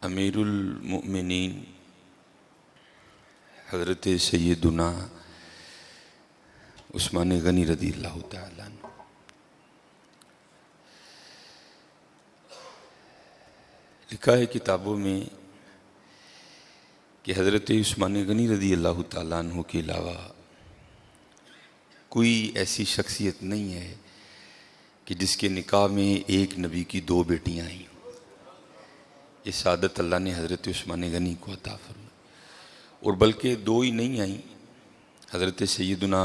امیر المؤمنین حضرت سیدنا عثمان غنی رضی اللہ تعالیٰ عنہ لکھا ہے کتابوں میں کہ حضرت عثمان غنی رضی اللہ تعالیٰ عنہ کے علاوہ کوئی ایسی شخصیت نہیں ہے کہ جس کے نکاح میں ایک نبی کی دو بیٹیاں آئیں. یہ سعادت اللہ نے حضرت عثمان غنی کو عطا فرمائی. اور بلکہ دو ہی نہیں آئیں، حضرت سیدنا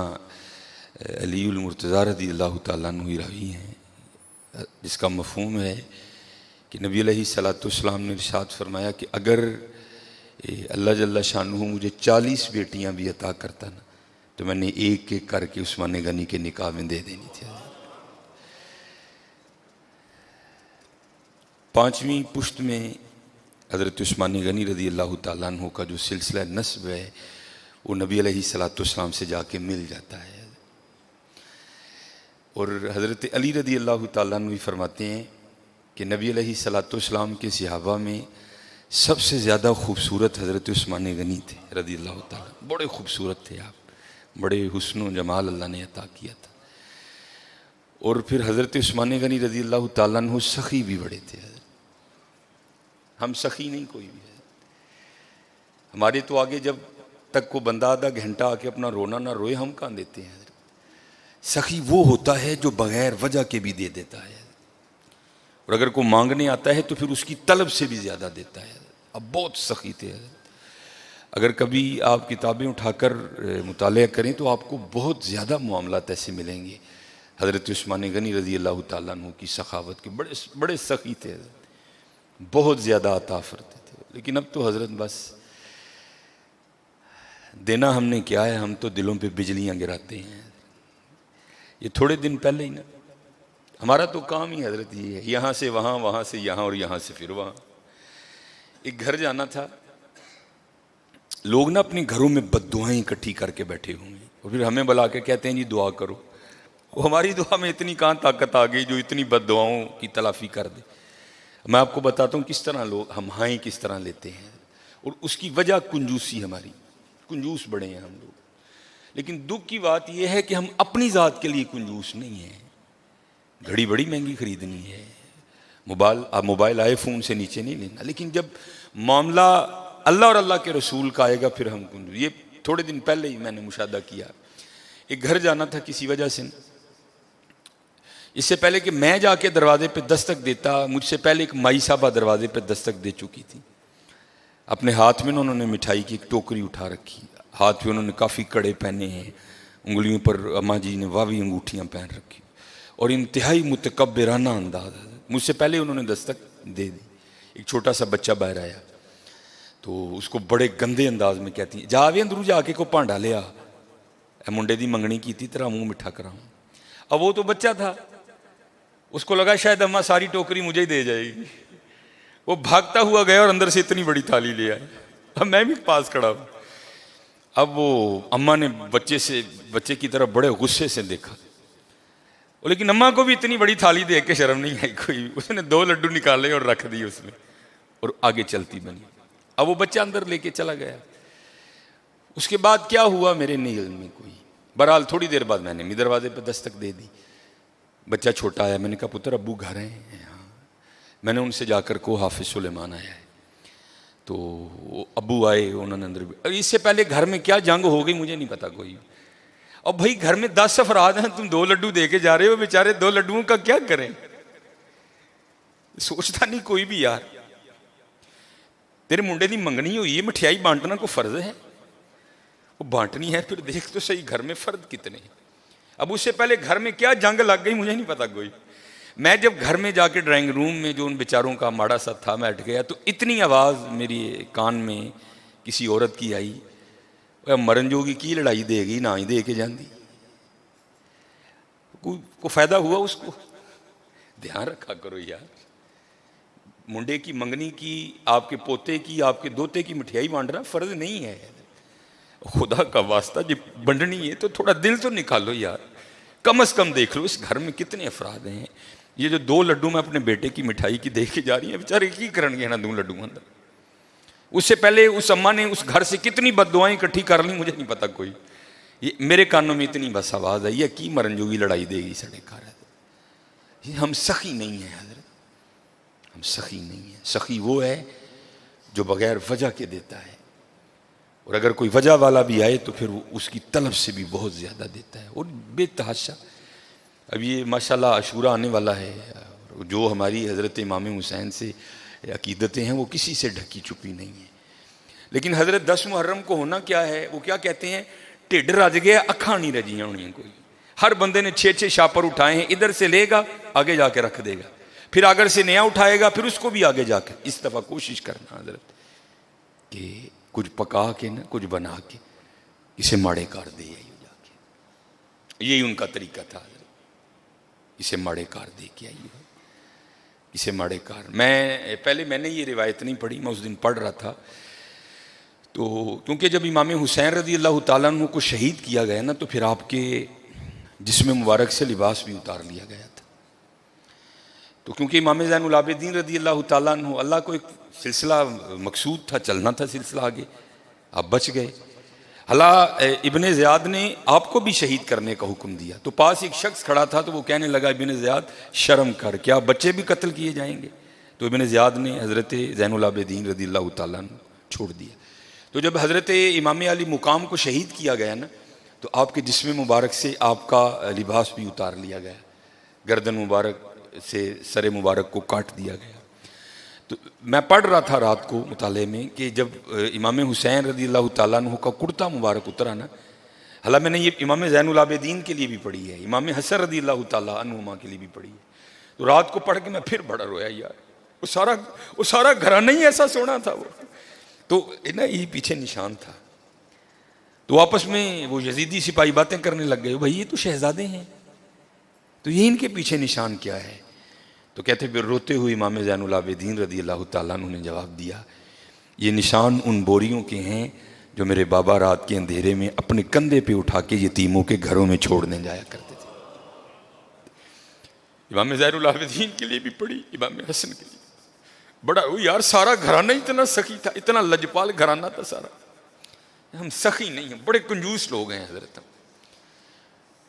علی المرتضیٰ رضی اللہ تعالیٰ عنہ راوی ہیں، جس کا مفہوم ہے کہ نبی علیہ الصلوۃ والسلام نے ارشاد فرمایا کہ اگر اللہ جل شانہ مجھے 40 بیٹیاں بھی عطا کرتا نا تو میں نے ایک ایک کر کے عثمان غنی کے نکاح میں دے دینی تھی. 5ویں پشت میں حضرت عثمان غنی رضی اللہ تعالیٰ عنہ کا جو سلسلہ نسب ہے وہ نبی علیہ الصلوۃ والسلام سے جا کے مل جاتا ہے. اور حضرت علی رضی اللہ تعالیٰ عنہ فرماتے ہیں کہ نبی علیہ الصلوۃ والسلام کے صحابہ میں سب سے زیادہ خوبصورت حضرت عثمان غنی تھے رضی اللہ تعالیٰ. بڑے خوبصورت تھے آپ، بڑے حسن و جمال اللہ نے عطا کیا تھا. اور پھر حضرت عثمان غنی رضی اللہ تعالیٰ عنہ سخی بھی بڑے تھے. ہم سخی نہیں کوئی بھی ہے. ہمارے تو آگے جب تک کو بندہ آدھا گھنٹہ آ کے اپنا رونا نہ روئے ہم کہاں دیتے ہیں. سخی وہ ہوتا ہے جو بغیر وجہ کے بھی دے دیتا ہے، اور اگر کوئی مانگنے آتا ہے تو پھر اس کی طلب سے بھی زیادہ دیتا ہے. اب بہت سخی تھے. اگر کبھی آپ کتابیں اٹھا کر مطالعہ کریں تو آپ کو بہت زیادہ معاملات ایسے ملیں گے حضرت عثمان غنی رضی اللہ تعالیٰ عنہ کی سخاوت کے. بڑے سخی تھے، بہت زیادہ عطا فرماتے تھے. لیکن اب تو حضرت بس دینا ہم نے کیا ہے، ہم تو دلوں پہ بجلیاں گراتے ہیں. یہ تھوڑے دن پہلے ہی نا ہمارا تو کام ہی حضرت یہ ہے، یہاں سے وہاں، وہاں سے یہاں اور یہاں سے پھر وہاں. ایک گھر جانا تھا، لوگ نا اپنے گھروں میں بد دعائیں اکٹھی کر کے بیٹھے ہوئے ہیں اور پھر ہمیں بلا کے کہتے ہیں جی دعا کرو. وہ ہماری دعا میں اتنی کہاں طاقت آ گئی جو اتنی بد دعاؤں کی تلافی کر دے. میں آپ کو بتاتا ہوں کس طرح لوگ ہم ہائیں کس طرح لیتے ہیں، اور اس کی وجہ کنجوسی. ہماری کنجوس بڑے ہیں ہم لوگ. لیکن دکھ کی بات یہ ہے کہ ہم اپنی ذات کے لیے کنجوس نہیں ہیں. گھڑی بڑی مہنگی خریدنی ہے، موبائل آئی فون سے نیچے نہیں لینا. لیکن جب معاملہ اللہ اور اللہ کے رسول کا آئے گا پھر ہم کنجوس. یہ تھوڑے دن پہلے ہی میں نے مشاہدہ کیا. ایک گھر جانا تھا کسی وجہ سے، اس سے پہلے کہ میں جا کے دروازے پہ دستک دیتا مجھ سے پہلے ایک مائی صاحبہ دروازے پہ دستک دے چکی تھی. اپنے ہاتھ میں انہوں نے مٹھائی کی ایک ٹوکری اٹھا رکھی، ہاتھ میں انہوں نے کافی کڑے پہنے ہیں، انگلیوں پر اماں جی نے واوی انگوٹھیاں پہن رکھی، اور انتہائی متکبرانہ انداز. مجھ سے پہلے انہوں نے دستک دے دی. ایک چھوٹا سا بچہ باہر آیا تو اس کو بڑے گندے انداز میں کہتی ہیں جا وے اندرو جا کے کو پانڈا لیا، اے منڈے دی منگنی کی تھی تیرا منہ مٹھا کراؤں. اب وہ تو بچہ تھا، اس کو لگا شاید اماں ساری ٹوکری مجھے ہی دے جائے گی. وہ بھاگتا ہوا گیا اور اندر سے اتنی بڑی تھالی لے آیا. اب میں بھی پاس کھڑا ہوں. اب وہ اماں نے بچے کی طرف بڑے غصے سے دیکھا، لیکن اماں کو بھی اتنی بڑی تھالی دیکھ کے شرم نہیں آئی کوئی. اس نے 2 لڈو نکالے اور رکھ دیے اس میں اور آگے چلتی بنی. اب وہ بچہ اندر لے کے چلا گیا. اس کے بعد کیا ہوا میرے نہیں علم میں کوئی. بہرحال تھوڑی دیر بعد میں نے بھی دروازے پہ دستک دے دی. بچہ چھوٹا آیا، میں نے کہا پتر ابو گھر ہیں؟ ہاں. میں نے ان سے جا کر کو حافظ سلیمان آیا ہے. تو ابو آئے، انہوں نے اندر بھی. اس سے پہلے گھر میں کیا جنگ ہو گئی مجھے نہیں پتا کوئی. اور بھائی گھر میں 10 افراد ہیں، تم 2 لڈو دے کے جا رہے ہو، بیچارے 2 لڈوؤں کا کیا کریں؟ سوچتا نہیں کوئی بھی یار. تیرے منڈے دی منگنی ہوئی ہے، مٹھیائی بانٹنا کو فرض ہے، وہ بانٹنی ہے. پھر دیکھ تو صحیح گھر میں فرد کتنے. اب اس سے پہلے گھر میں کیا جنگ لگ گئی مجھے نہیں پتا کوئی. میں جب گھر میں جا کے ڈرائنگ روم میں جو ان بیچاروں کا ماڑا سا تھا میں ہٹ گیا تو اتنی آواز میری کان میں کسی عورت کی آئی، مرن جوگی کی لڑائی دے گی نہ ہی دے کے جاندی. کو فائدہ ہوا اس کو؟ دھیان رکھا کرو یار. منڈے کی منگنی کی، آپ کے پوتے کی، آپ کے دوتے کی مٹھیائی بانٹنا فرض نہیں ہے. خدا کا واسطہ جب بنڈنی ہے تو تھوڑا دل تو نکالو یار. کم از کم دیکھ لو اس گھر میں کتنے افراد ہیں. یہ جو 2 لڈو میں اپنے بیٹے کی مٹھائی کی دیکھ کے جا رہی ہیں، بیچارے کی کرن گے نا 2 لڈو اندر. اس سے پہلے اس اماں نے اس گھر سے کتنی بد دعائیں اکٹھی کر لی مجھے نہیں پتا کوئی. یہ میرے کانوں میں اتنی بس آواز آئی ہے کی مرن جوگی لڑائی دے گی سڑے گھر. ہم سخی نہیں ہیں حضرت, ہم سخی نہیں ہیں. سخی وہ ہے جو بغیر وجہ کے دیتا ہے, اور اگر کوئی وجہ والا بھی آئے تو پھر وہ اس کی طلب سے بھی بہت زیادہ دیتا ہے اور بے تحاشا. اب یہ ماشاءاللہ عاشورہ آنے والا ہے, جو ہماری حضرت امام حسین سے عقیدتیں ہیں وہ کسی سے ڈھکی چھپی نہیں ہیں. لیکن حضرت 10 محرم کو ہونا کیا ہے, وہ کیا کہتے ہیں, ٹھڈ رج گیا اکھاں نہیں رجیاں ہونی. کوئی ہر بندے نے 6 شاپر اٹھائے ہیں, ادھر سے لے گا آگے جا کے رکھ دے گا, پھر اگر سے نیا اٹھائے گا پھر اس کو بھی آگے جا کے. اس دفعہ کوشش کرنا حضرت کہ کچھ پکا کے نہ کچھ بنا کے اسے ماڑے کار دے آئیے جا کے. یہی ان کا طریقہ تھا حضرت, اسے ماڑے کار دے کے آئیے, اسے ماڑے کار. میں نے یہ روایت نہیں پڑھی, میں اس دن پڑھ رہا تھا تو کیونکہ جب امام حسین رضی اللہ تعالیٰ عنہ کو شہید کیا گیا نا تو پھر آپ کے جسم مبارک سے لباس بھی اتار لیا گیا تھا. تو کیونکہ امام زین العابدین رضی اللہ تعالیٰ عنہ, اللہ کو ایک سلسلہ مقصود تھا, چلنا تھا سلسلہ آگے, آپ بچ گئے. اللہ ابن زیاد نے آپ کو بھی شہید کرنے کا حکم دیا. تو پاس ایک شخص کھڑا تھا تو وہ کہنے لگا ابن زیاد شرم کر, کیا بچے بھی قتل کیے جائیں گے؟ تو ابن زیاد نے حضرت زین العابدین رضی اللہ تعالیٰ عنہ چھوڑ دیا. تو جب حضرت امام علی مقام کو شہید کیا گیا نا تو آپ کے جسم مبارک سے آپ کا لباس بھی اتار لیا گیا, گردن مبارک سے سر مبارک کو کاٹ دیا گیا. تو میں پڑھ رہا تھا رات کو مطالعے میں کہ جب امام حسین رضی اللہ تعالیٰ عنہ کا کرتا مبارک اترا نا, حالانکہ میں نے یہ امام زین العابدین کے لیے بھی پڑھی ہے, امام حسن رضی اللہ تعالیٰ عنہما کے لیے بھی پڑھی ہے. تو رات کو پڑھ کے میں پھر بڑا رویا یار, وہ سارا گھرانہ ہی ایسا سونا تھا وہ. تو نا یہ پیچھے نشان تھا. تو آپس میں وہ یزیدی سپاہی باتیں کرنے لگ گئے, بھائی یہ تو شہزادے ہیں, تو یہ ان کے پیچھے نشان کیا ہے؟ تو کہتے پھر روتے ہوئے امام زین العابدین رضی اللہ تعالیٰ عنہ نے جواب دیا, یہ نشان ان بوریوں کے ہیں جو میرے بابا رات کے اندھیرے میں اپنے کندھے پہ اٹھا کے یتیموں کے گھروں میں چھوڑنے جایا کرتے تھے. امام زین العابدین کے لیے بھی پڑھی, امام حسن کے لیے. بڑا یار سارا گھرانہ اتنا سخی تھا, اتنا لجپال گھرانہ تھا سارا. ہم سخی نہیں ہیں, بڑے کنجوس لوگ ہیں حضرت.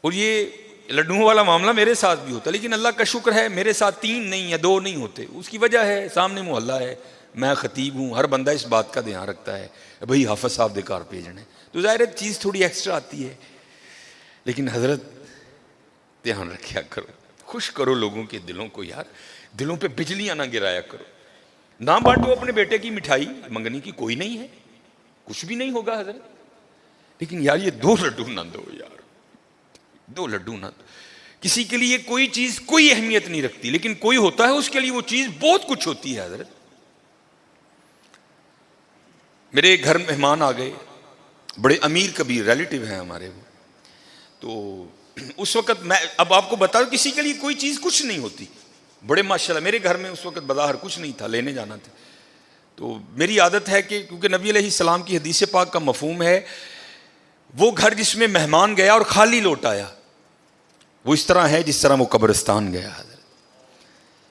اور یہ لڈوؤں والا معاملہ میرے ساتھ بھی ہوتا, لیکن اللہ کا شکر ہے میرے ساتھ 3 نہیں یا 2 نہیں ہوتے. اس کی وجہ ہے سامنے محلہ ہے, میں خطیب ہوں, ہر بندہ اس بات کا دھیان رکھتا ہے بھئی حافظ صاحب دے کار بھیجنے, تو ظاہر چیز تھوڑی ایکسٹرا آتی ہے. لیکن حضرت دھیان رکھیا کرو, خوش کرو لوگوں کے دلوں کو یار, دلوں پہ بجلیاں نہ گرایا کرو. نہ بانٹو اپنے بیٹے کی مٹھائی, منگنے کی کوئی نہیں ہے, کچھ بھی نہیں ہوگا حضرت, لیکن یار یہ 2 لڈو نہ دو یار, 2 لڈو نہ دو. کسی کے لیے کوئی چیز کوئی اہمیت نہیں رکھتی, لیکن کوئی ہوتا ہے اس کے لیے وہ چیز بہت کچھ ہوتی ہے حضرت. میرے گھر مہمان آ گئے, بڑے امیر کبیر ریلیٹیو ہیں ہمارے وہ. تو اس وقت میں اب آپ کو بتا دوں کسی کے لیے کوئی چیز کچھ نہیں ہوتی. بڑے ماشاءاللہ میرے گھر میں اس وقت بظاہر کچھ نہیں تھا, لینے جانا تھا. تو میری عادت ہے کہ کیونکہ نبی علیہ السلام کی حدیث پاک کا مفہوم ہے وہ گھر جس میں مہمان گیا اور خالی لوٹ آیا وہ اس طرح ہے جس طرح وہ قبرستان گیا حضرت.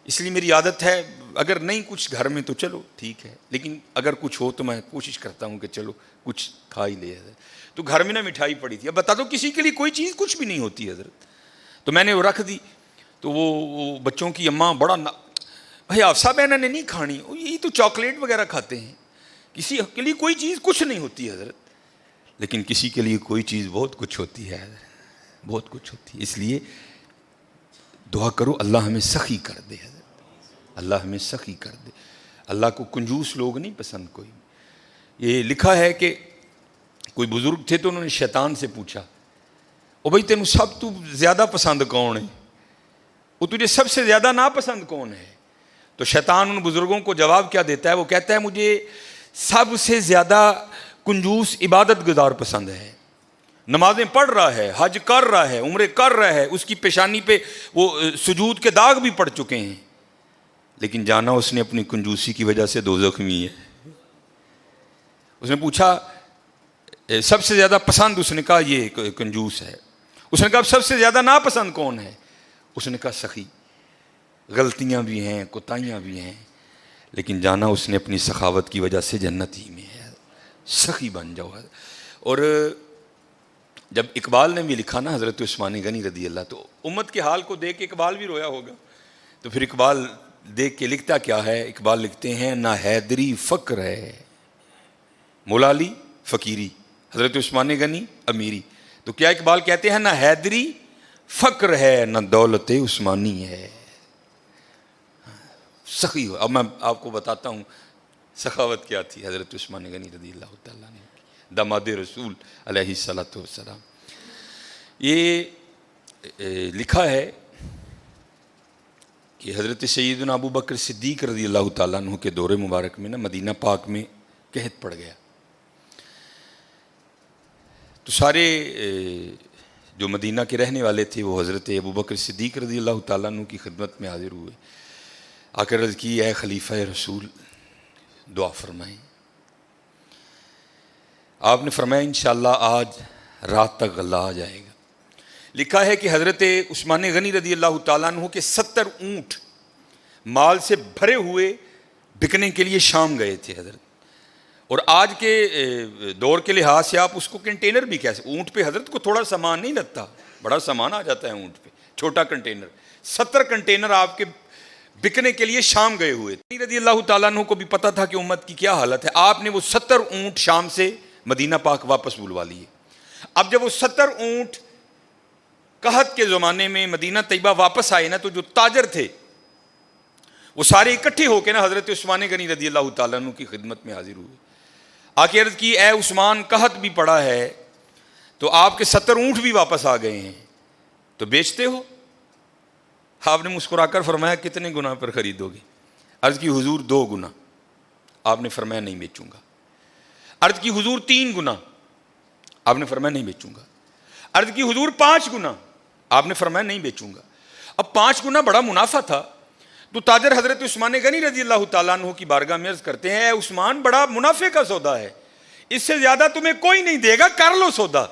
اس لیے میری عادت ہے اگر نہیں کچھ گھر میں تو چلو ٹھیک ہے, لیکن اگر کچھ ہو تو میں کوشش کرتا ہوں کہ چلو کچھ کھا ہی لے حضرت. تو گھر میں نا مٹھائی پڑی تھی, اب بتا دو کسی کے لیے کوئی چیز کچھ بھی نہیں ہوتی حضرت. تو میں نے وہ رکھ دی. تو وہ بچوں کی اماں بڑا بھائی آفسا بہن نے نہیں کھانی, یہی تو چاکلیٹ وغیرہ کھاتے ہیں, کسی کے لیے کوئی چیز کچھ نہیں ہوتی حضرت. لیکن کسی کے لیے کوئی چیز بہت کچھ ہوتی ہے حضرت, بہت کچھ ہوتی ہے. اس لیے دعا کرو اللہ ہمیں سخی کر دے حضرت, اللہ ہمیں سخی کر دے. اللہ کو کنجوس لوگ نہیں پسند کوئی. یہ لکھا ہے کہ کوئی بزرگ تھے تو انہوں نے شیطان سے پوچھا, او بھائی تینوں سب تو زیادہ پسند کون ہے, وہ تجھے سب سے زیادہ ناپسند کون ہے؟ تو شیطان ان بزرگوں کو جواب کیا دیتا ہے, وہ کہتا ہے مجھے سب سے زیادہ کنجوس عبادت گزار پسند ہے. نمازیں پڑھ رہا ہے, حج کر رہا ہے, عمرے کر رہا ہے, اس کی پیشانی پہ وہ سجود کے داغ بھی پڑ چکے ہیں, لیکن جانا اس نے اپنی کنجوسی کی وجہ سے دوزخ میں ہے. اس نے پوچھا سب سے زیادہ پسند, اس نے کہا یہ کنجوس ہے. اس نے کہا سب سے زیادہ ناپسند کون ہے؟ اس نے کہا سخی. غلطیاں بھی ہیں, کوتاہیاں بھی ہیں, لیکن جانا اس نے اپنی سخاوت کی وجہ سے جنت ہی میں ہے. سخی بن جاؤ. اور جب اقبال نے بھی لکھا نا حضرت عثمان غنی رضی اللہ، تو امت کے حال کو دیکھ کے اقبال بھی رویا ہوگا. تو پھر اقبال دیکھ کے لکھتا کیا ہے؟ اقبال لکھتے ہیں نہ حیدری فقر ہے، مولا علی فقیری، حضرت عثمان غنی امیری. تو کیا اقبال کہتے ہیں نہ حیدری فقر ہے نہ دولت عثمانی ہے. سخی ہو. اب میں آپ کو بتاتا ہوں سخاوت کیا تھی حضرت عثمان غنی رضی اللہ تعالیٰ عنہ کی، داماد رسول علیہ الصلوۃ والسلام. یہ لکھا ہے کہ حضرت سیدنا ابو بکر صدیق رضی اللہ تعالیٰ عنہ کے دور مبارک میں نا مدینہ پاک میں قحط پڑ گیا. تو سارے جو مدینہ کے رہنے والے تھے وہ حضرت ابو بکر صدیق رضی اللہ تعالیٰ عنہ کی خدمت میں حاضر ہوئے. آ کر عرض کی اے خلیفہ رسول دعا فرمائیں. آپ نے فرمایا انشاءاللہ آج رات تک غلہ آ جائے گا. لکھا ہے کہ حضرت عثمان غنی رضی اللہ تعالیٰ عنہ کے 70 اونٹ مال سے بھرے ہوئے بکنے کے لیے شام گئے تھے حضرت. اور آج کے دور کے لحاظ سے آپ اس کو کنٹینر بھی کہہ سکتے. اونٹ پہ حضرت کو تھوڑا سامان نہیں لگتا، بڑا سامان آ جاتا ہے اونٹ پہ، چھوٹا کنٹینر. 70 کنٹینر آپ کے بکنے کے لیے شام گئے ہوئے تھے. رضی اللہ تعالیٰ عنہ کو بھی پتا تھا کہ امت کی کیا حالت ہے. آپ نے وہ 70 اونٹ شام سے مدینہ پاک واپس بلوا لیے. اب جب وہ 70 اونٹ قحط کے زمانے میں مدینہ طیبہ واپس آئے نا، تو جو تاجر تھے وہ سارے اکٹھے ہو کے نا حضرت عثمان غنی رضی اللہ تعالیٰ عنہ کی خدمت میں حاضر ہوئے. آ کے عرض کی اے عثمان قحط بھی پڑا ہے تو آپ کے 70 اونٹ بھی واپس آ گئے ہیں، تو بیچتے ہو؟ آپ نے مسکرا کر فرمایا کتنے گنا پر خریدو گے؟ عرض کی حضور 2 گنا. آپ نے فرمایا نہیں بیچوں گا. عرض کی حضور 3 گنا. آپ نے فرمایا نہیں بیچوں گا. عرض کی حضور 5 گنا. آپ نے فرمایا نہیں بیچوں گا. اب 5 گنا بڑا منافع تھا. تو تاجر حضرت عثمان غنی رضی اللہ تعالیٰ عنہ کی بارگاہ میں عرض کرتے ہیں اے عثمان بڑا منافع کا سودا ہے، اس سے زیادہ تمہیں کوئی نہیں دے گا، کر لو سودا.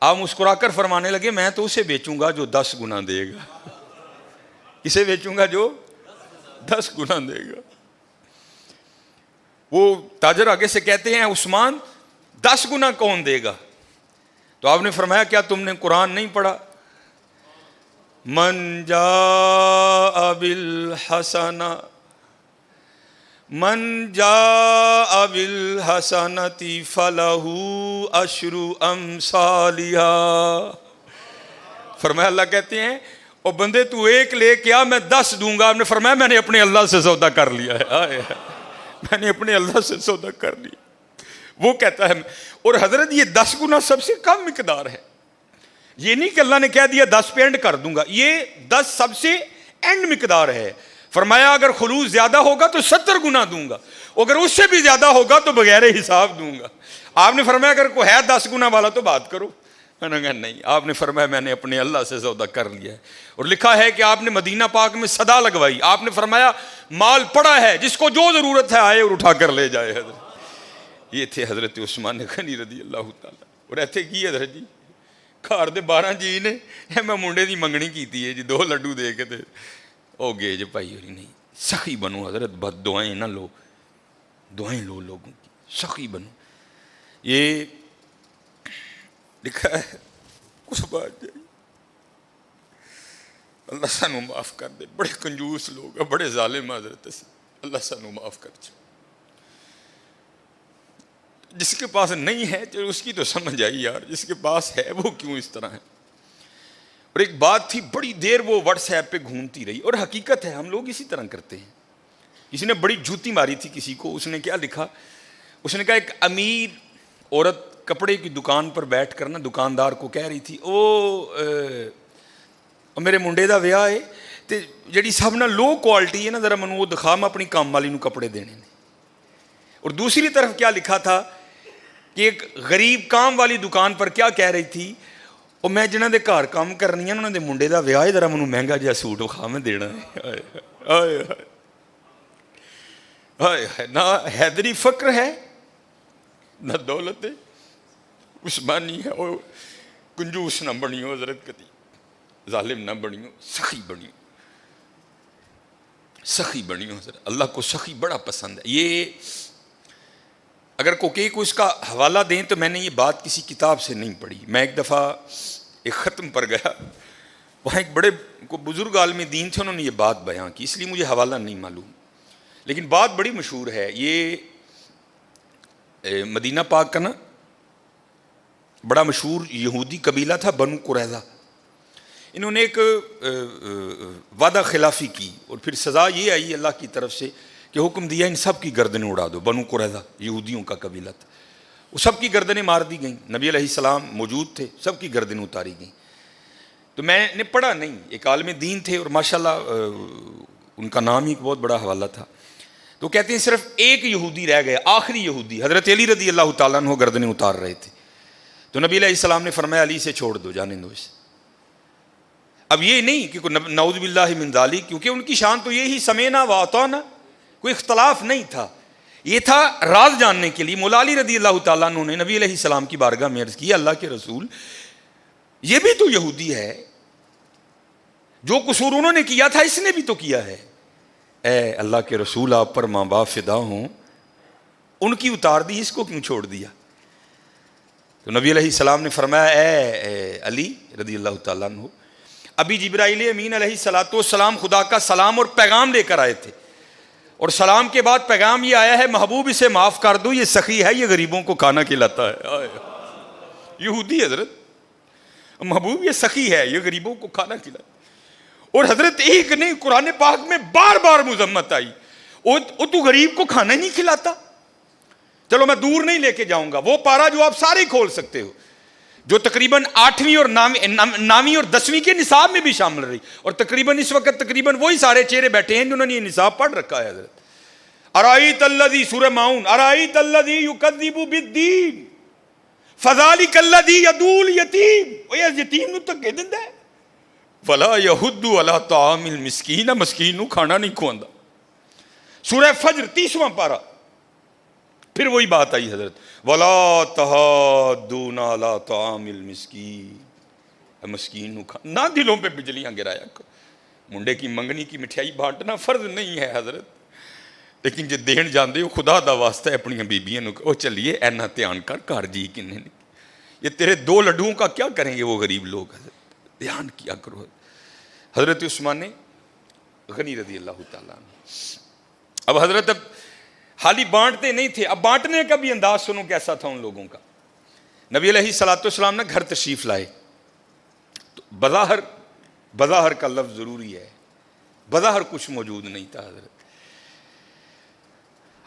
آپ مسکرا کر فرمانے لگے میں تو اسے بیچوں گا جو 10 گنا دے گا. کسے بیچوں گا؟ جو 10 گنا دے گا. وہ تاجر آگے سے کہتے ہیں عثمان 10 گنا کون دے گا؟ تو آپ نے فرمایا کیا تم نے قرآن نہیں پڑھا؟ من جاء بالحسنہ بالحسنۃ فلہ عشر امثالھا. فرمایا اللہ کہتے ہیں اور بندے تو 1 لے کیا میں 10 دوں گا. آپ نے فرمایا میں نے اپنے اللہ سے سودا کر لیا ہے. میں نے اپنے اللہ سے سودا کر لیا. وہ کہتا ہے اور حضرت یہ 10 گنا سب سے کم مقدار ہے. یہ نہیں کہ اللہ نے کہہ دیا 10 پہ اینڈ کر دوں گا، یہ 10 سب سے اینڈ مقدار ہے. فرمایا اگر خلوص زیادہ ہوگا تو 70 گنا دوں گا، اگر اس سے بھی زیادہ ہوگا تو بغیر حساب دوں گا. آپ نے فرمایا اگر کوئی ہے 10 گنا والا تو بات کرو. میں نے کہا نہیں. آپ نے فرمایا میں نے اپنے اللہ سے سودا کر لیا ہے. اور لکھا ہے کہ آپ نے مدینہ پاک میں صدا لگوائی. آپ نے فرمایا مال پڑا ہے، جس کو جو ضرورت ہے آئے اور اٹھا کر لے جائے. حضرت یہ تھے حضرت عثمان غنی رضی اللہ تعالیٰ. اور ایتھے کی حضرت جی گھر دے 12 جی نے میں منڈے دی منگنی کیتی ہے جی 2 لڈو دے کے تے او گے جی بھائی ہوئی نہیں. سخی بنو حضرت، بد دعائیں نہ لو، دعائیں لو لوگوں کی. سخی بنو. یہ لکھا ہے کچھ بات جائے اللہ سانو معاف کر دے. بڑے کنجوس لوگ ہیں، بڑے ظالم حضرت سے. اللہ سانو معاف کر دے. جس کے پاس نہیں ہے اس کی تو سمجھ آئی یار، جس کے پاس ہے وہ کیوں اس طرح ہے. اور ایک بات تھی بڑی دیر وہ واٹس ایپ پہ گھومتی رہی، اور حقیقت ہے ہم لوگ اسی طرح کرتے ہیں. کسی نے بڑی جوتی ماری تھی کسی کو. اس نے کیا لکھا؟ اس نے کہا ایک امیر عورت کپڑے کی دکان پر بیٹھ کر نا دکاندار کو کہہ رہی تھی میرے منڈے دا ویاہ ہے تے جڑی سب نہ لو کوالٹی ہے نا ذرا منو وہ دکھا، میں اپنی کام والی نو کپڑے دینے نے. اور دوسری طرف کیا لکھا تھا کہ ایک غریب کام والی دکان پر کیا کہہ رہی تھی اور میں جنہاں دے گھر کام کرنی ہے انہاں دے منڈے دا ویاہ ہے، ذرا منو مہنگا جہا سوٹ وکھا میں دینا ہے. نہ حیدری فقر ہے نہ دولت عثمانی ہے. اور کنجوس نہ بنیو حضرت، کتی ظالم نہ بنیو، سخی بنیو. سخی بنی ہو حضرت. اللہ کو سخی بڑا پسند ہے. یہ اگر کوئی کو اس کا حوالہ دیں تو میں نے یہ بات کسی کتاب سے نہیں پڑھی. میں ایک دفعہ ایک ختم پر گیا, وہاں ایک بڑے کو بزرگ عالم دین تھے, انہوں نے یہ بات بیان کی, اس لیے مجھے حوالہ نہیں معلوم, لیکن بات بڑی مشہور ہے. یہ مدینہ پاک کا نا بڑا مشہور یہودی قبیلہ تھا بنو قریظہ. انہوں نے ایک وعدہ خلافی کی اور پھر سزا یہ آئی اللہ کی طرف سے کہ حکم دیا ان سب کی گردنیں اڑا دو. بنو قریظہ یہودیوں کا قبیلہ تھا, وہ سب کی گردنیں مار دی گئیں. نبی علیہ السلام موجود تھے, سب کی گردنیں اتاری گئیں. تو میں نے پڑھا نہیں, ایک عالم دین تھے اور ماشاءاللہ ان کا نام ہی ایک بہت بڑا حوالہ تھا. تو کہتے ہیں صرف ایک یہودی رہ گئے, آخری یہودی, حضرت علی رضی اللہ تعالیٰ عنہ گردنیں اتار رہے تھے. تو نبی علیہ السلام نے فرمایا علی سے چھوڑ دو, جانے دو اسے. اب یہ نہیں کہ نعوذ باللہ من ذالک, کیونکہ ان کی شان تو یہی سمینا و اطعنا, کوئی اختلاف نہیں تھا. یہ تھا راز جاننے کے لیے. مولا علی رضی اللہ تعالیٰ عنہ نے نبی علیہ السلام کی بارگاہ میں عرض کی, اللہ کے رسول یہ بھی تو یہودی ہے, جو قصور انہوں نے کیا تھا اس نے بھی تو کیا ہے. اے اللہ کے رسول آپ پر ماں باپ فدا ہوں, ان کی اتار دی, اس کو کیوں چھوڑ دیا؟ تو نبی علیہ السلام نے فرمایا اے علی رضی اللہ تعالیٰ عنہ, ابھی جبرائیل امین علیہ السلام خدا کا سلام اور پیغام لے کر آئے تھے, اور سلام کے بعد پیغام یہ آیا ہے محبوب اسے معاف کر دو, یہ سخی ہے, یہ غریبوں کو کھانا کھلاتا ہے. یہودی حضرت, محبوب یہ سخی ہے, یہ غریبوں کو کھانا کھلاتا. اور حضرت ایک نہیں, قرآن پاک میں بار بار مذمت آئی, وہ تو غریب کو کھانا ہی نہیں کھلاتا. چلو میں دور نہیں لے کے جاؤں گا, وہ پارا جو آپ سارے کھول سکتے ہو, جو تقریباً 8ویں اور 9ویں اور 10ویں کے نصاب میں بھی شامل رہی, اور تقریباً اس وقت تقریباً وہی سارے چہرے بیٹھے ہیں جنہوں نے یہ نصاب پڑھ رکھا ہے. حضرت ارائیت الذی, سورہ ماؤن, ارائیت الذی یکذب بالدین فذلک الذی یدعو الیتیم, وہ یتیم نو دھکے دیندا ہے, ولا یحض علی طعام المسکین, مسکین نو کھانا نہیں کھواندا. سورہ فجر 30واں پارہ, پھر وہی بات آئی حضرت, ولا تحاضون علی طعام المسکین, مسکین نو کھانا نہ. دلوں پہ بجلیاں گرایا کرو. منڈے کی منگنی کی مٹھائی بانٹنا فرض نہیں ہے حضرت, لیکن جے دین جاندے ہو خدا دا واسطہ ہے اپنی بیبیاں نو او چلیے اینا دھیان کر گھر جی کنے نے, یہ تیرے 2 لڈوؤں کا کیا کریں گے وہ غریب لوگ. حضرت دھیان کیا کرو. حضرت عثمان غنی رضی اللہ تعالیٰ عنہ, اب حضرت اب حالی بانٹتے نہیں تھے, اب بانٹنے کا بھی انداز سنو کیسا تھا ان لوگوں کا. نبی علیہ السلام نے گھر تشریف لائے, تو بظاہر کا لفظ ضروری ہے, بظاہر کچھ موجود نہیں تھا. حضرت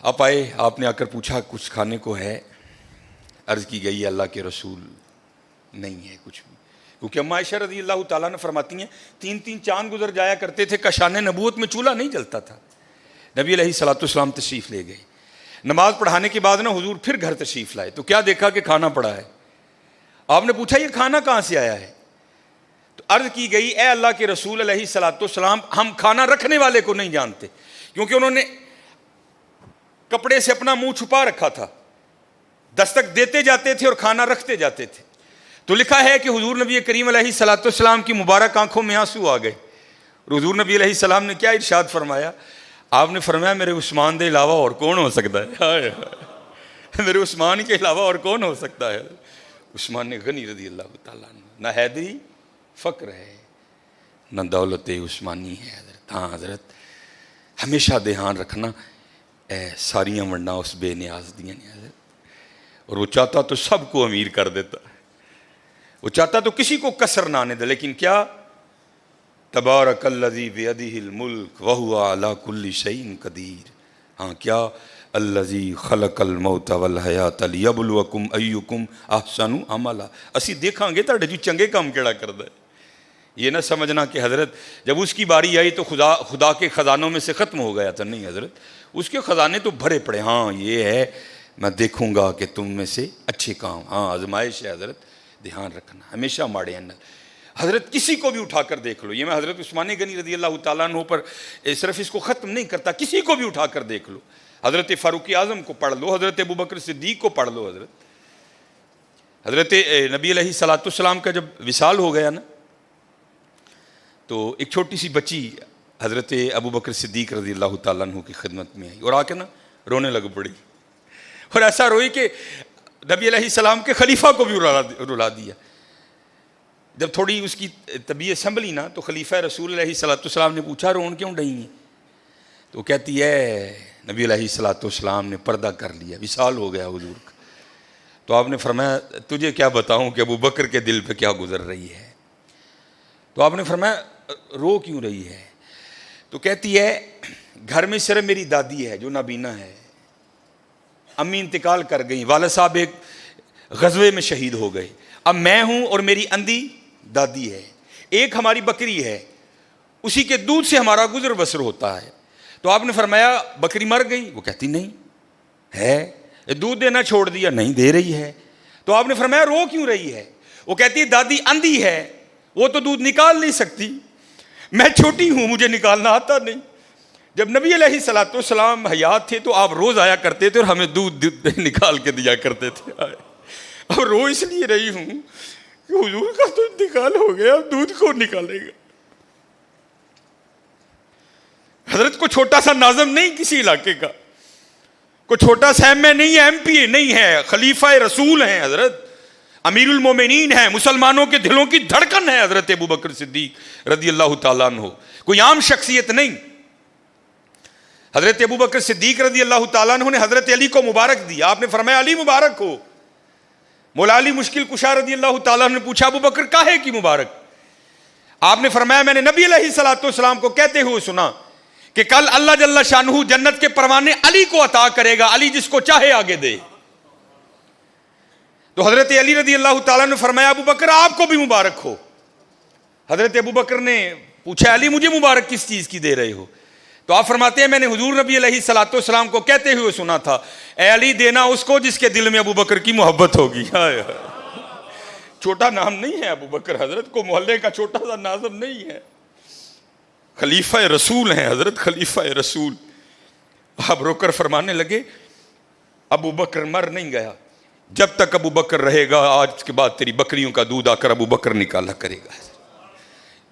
آپ آئے, آپ نے آ کر پوچھا کچھ کھانے کو ہے؟ عرض کی گئی اللہ کے رسول نہیں ہے کچھ بھی, کیونکہ اما عائشہ رضی اللہ تعالیٰ نے فرماتی ہیں 3 چاند گزر جایا کرتے تھے, کشان نبوت میں چولہا نہیں جلتا تھا. نبی علیہ السلام تشریف لے گئے, نماز پڑھانے کے بعد نا حضور پھر گھر تشریف لائے, تو کیا دیکھا کہ کھانا پڑا ہے. آپ نے پوچھا یہ کھانا کہاں سے آیا ہے؟ تو عرض کی گئی اے اللہ کے رسول علیہ السلام, ہم کھانا رکھنے والے کو نہیں جانتے, کیونکہ انہوں نے کپڑے سے اپنا منہ چھپا رکھا تھا, دستک دیتے جاتے تھے اور کھانا رکھتے جاتے تھے. تو لکھا ہے کہ حضور نبی کریم علیہ السلام کی مبارک آنکھوں میں آنسو آ گئے. حضور نبی علیہ السلام نے کیا ارشاد فرمایا؟ آپ نے فرمایا میرے عثمان کے علاوہ اور کون ہو سکتا ہے, میرے عثمان کے علاوہ اور کون ہو سکتا ہے. عثمان غنی رضی اللہ تعالیٰ عنہ, نہ حیدری فقر ہے نہ دولت عثمانی ہے. حضرت ہاں حضرت ہمیشہ دھیان رکھنا, ساریاں ونڈا اس بے نیاز دیاں نے حضرت, اور وہ چاہتا تو سب کو امیر کر دیتا, وہ چاہتا تو کسی کو کسر نہ آنے دے, لیکن کیا تبارک الذی بیدہ الملک وہو علی کل شیء قدیر. ہاں کیا الذی خلق الموت والحیات لیبلوکم ایکم احسن عملا. اسی دیکھاں گے تہاڈے جو چنگے کام کیڑا کردا ہے. یہ نہ سمجھنا کہ حضرت جب اس کی باری آئی تو خدا کے خزانوں میں سے ختم ہو گیا تھا, نہیں حضرت, اس کے خزانے تو بھرے پڑے. ہاں یہ ہے میں دیکھوں گا کہ تم میں سے اچھے کام, ہاں آزمائش ہے حضرت, دھیان رکھنا ہمیشہ ماڑے اندر. حضرت کسی کو بھی اٹھا کر دیکھ لو, یہ میں حضرت عثمان غنی رضی اللہ تعالیٰ عنہ پر صرف اس کو ختم نہیں کرتا, کسی کو بھی اٹھا کر دیکھ لو. حضرت فاروق اعظم کو پڑھ لو, حضرت ابوبکر صدیق کو پڑھ لو. حضرت نبی علیہ السلام کا جب وصال ہو گیا نا, تو ایک چھوٹی سی بچی حضرت ابو بکر صدیق رضی اللہ تعالیٰ عنہ کی خدمت میں آئی اور آ کے نا رونے لگ پڑی، اور ایسا روئی کہ نبی علیہ السلام کے خلیفہ کو بھی رلا دیا۔ جب تھوڑی اس کی طبیعت سنبھلی نا تو خلیفہ رسول علیہ السلام نے پوچھا رون کیوں ڈئی ہیں؟ تو وہ کہتی ہے نبی علیہ السلام نے پردہ کر لیا، وصال ہو گیا حضور کا۔ تو آپ نے فرمایا تجھے کیا بتاؤں کہ ابو بکر کے دل پہ کیا گزر رہی ہے؟ تو آپ نے فرمایا رو کیوں رہی ہے؟ تو کہتی ہے گھر میں صرف میری دادی ہے جو نابینا ہے، امی انتقال کر گئیں، والد صاحب ایک غزوے میں شہید ہو گئے، اب میں ہوں اور میری اندھی دادی ہے، ایک ہماری بکری ہے، اسی کے دودھ سے ہمارا گزر بسر ہوتا ہے۔ تو آپ نے فرمایا بکری مر گئی؟ وہ کہتی نہیں ہے۔ دودھ دینا چھوڑ دیا؟ نہیں دے رہی ہے۔ تو آپ نے فرمایا رو کیوں رہی ہے؟ وہ کہتی ہے دادی اندھی ہے، وہ تو دودھ نکال نہیں سکتی، میں چھوٹی ہوں مجھے نکالنا آتا نہیں۔ جب نبی علیہ السلام حیات تھے تو آپ روز آیا کرتے تھے اور ہمیں دودھ نکال کے دیا کرتے تھے۔ اب رو اس لیے رہی ہوں کہ حضور کا تو انتقال ہو گیا، اب دودھ کون نکالے گا؟ حضرت کو چھوٹا سا ناظم نہیں کسی علاقے کا، کوئی چھوٹا سا ایم اے نہیں ہے، ایم پی اے نہیں ہے، خلیفہ رسول ہیں حضرت، امیر المومنین ہیں، مسلمانوں کے دلوں کی دھڑکن ہے حضرت ابو بکر صدیق رضی اللہ تعالیٰ عنہ، کوئی عام شخصیت نہیں۔ حضرت ابو بکر صدیق رضی اللہ تعالیٰ عنہ نے حضرت علی کو مبارک دیا، آپ نے فرمایا علی مبارک ہو۔ مولا علی مشکل کشا رضی اللہ تعالیٰ عنہ نے پوچھا ابو بکر کاہے کی مبارک؟ آپ نے فرمایا میں نے نبی علیہ السلام کو کہتے ہوئے سنا کہ کل اللہ جل شانہ جنت کے پروانے علی کو عطا کرے گا، علی جس کو چاہے آگے دے۔ تو حضرت علی رضی اللہ تعالیٰ نے فرمایا ابو بکر آپ کو بھی مبارک ہو۔ حضرت ابو بکر نے پوچھا علی مجھے مبارک کس چیز کی دے رہے ہو؟ تو آپ فرماتے ہیں میں نے حضور نبی علیہ السلام کو کہتے ہوئے سنا تھا اے علی دینا اس کو جس کے دل میں ابو بکر کی محبت ہوگی۔ چھوٹا نام نہیں ہے ابو بکر، حضرت کو محلے کا چھوٹا سا ناظم نہیں ہے، خلیفہ رسول ہیں حضرت، خلیفہ رسول۔ آپ رو کر فرمانے لگے ابو بکر مر نہیں گیا، جب تک ابو بکر رہے گا آج کے بعد تیری بکریوں کا دودھ آ کر ابو بکر نکالا کرے گا۔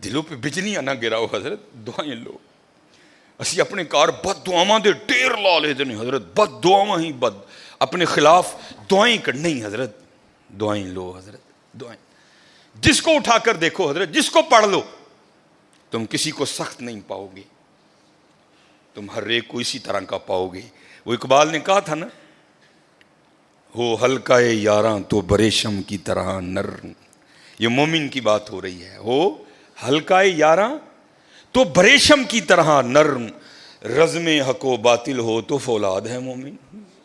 دلوں پہ بجلیاں نہ گراؤ حضرت، دعائیں لو۔ اسی اپنے کار بد دعاواں دے ٹیر لا لیتے ہیں حضرت، بد دعاواں ہی بد، اپنے خلاف دعائیں کرنے ہی حضرت، دعائیں لو حضرت، دعائیں۔ جس کو اٹھا کر دیکھو حضرت، جس کو پڑھ لو، تم کسی کو سخت نہیں پاؤ گے، تم ہر ایک کو اسی طرح کا پاؤ گے۔ وہ اقبال نے کہا تھا نا ہو ہلکا یاراں تو بریشم کی طرح نرم، یہ مومن کی بات ہو رہی ہے، ہو ہلکا یاراں تو بریشم کی طرح نرم، رزم حق و باطل ہو تو فولاد ہے مومن۔